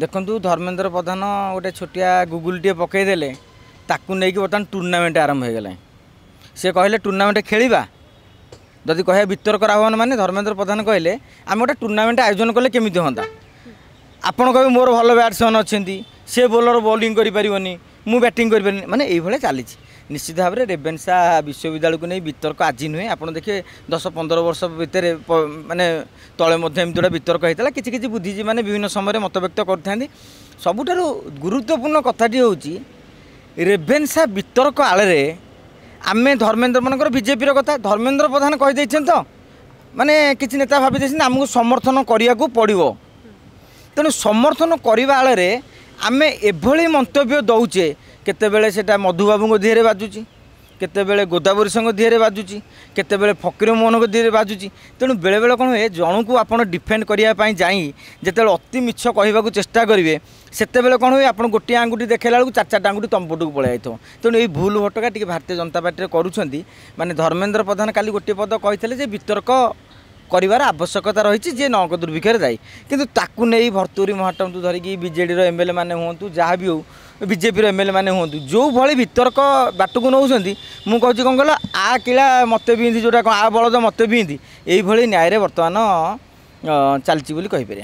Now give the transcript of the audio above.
देखु धर्मेंद्र प्रधान गोटे छोटिया गुगुल टे पकईदे ताकू नहीं बर्तमान टूर्णामेंट आरंभ हो गला सी कहले टूर्णामेंट खेलिबा जदि कह वितर्क आह्वान माने धर्मेंद्र प्रधान कहले आम गोटे टूर्णामेंट आयोजन कले केमी हाँ आपड़ कहे मोर भल बैट्समैन अच्छा सी बोलर बॉलिंग करें मु बैटिंग करें माने ये चली निश्चित भाव में रेवेन्सा विश्वविद्यालय को नहीं वितर्क आज नुहे आप देखिए 10-15 वर्ष भितर माने तले एमती गोटे वितर्क होता है किसी बुद्धिजीवी मैंने विभिन्न समय मत व्यक्त करते सबुठारु गुरुत्वपूर्ण कथाटी हूँ रेवेन्सा वितर्क आड़े आमे धर्मेंद्र मनकर बीजेपी कथा धर्मेंद्र प्रधान कहीदे तो माने किसी नेता भावी आमको समर्थन करने को पड़ो तेणु समर्थन करने आड़े आमे एभली मंतव्य दौचे केतेबेले सेटा मधुबाबू दिहरे बाजुची केतेबेले गोदावरी संघ दिहरे बाजुची केतेबेले फकीर मोहन को दिहरे बाजुची तेणु बेले बेले कौन हुए जन को आप डिफेंड करने जाई जिते अति मिछ कहवाक चेष्टा करेंगे सेतेबेले कौन हुए आप गोटे आंगुठी देखला बेलू 4-4 आंगुठी तम पटक पलि जाइए तेणु ये भूल भटका टी भारतीय जनता पार्टी करुँच माने धर्मेंद्र प्रधान काली गोटे पद कही वितर्क करार आवश्यकता रही जी नौक दुर्भिक्षे जाए किंतु ताकू नहीं भर्तुरी महाटम धरिकी बीजेडी एमएलए मैंने हूँ जहाँ भी हो बीजेपी एमएलए मैंने हूँ जो भाई वितर्क बाट को नौ मुझे कौन कल आ किला मत बिंदी जोटा आ बलद मत बिंदी यही न्याय बर्तमान चलती कहीपर।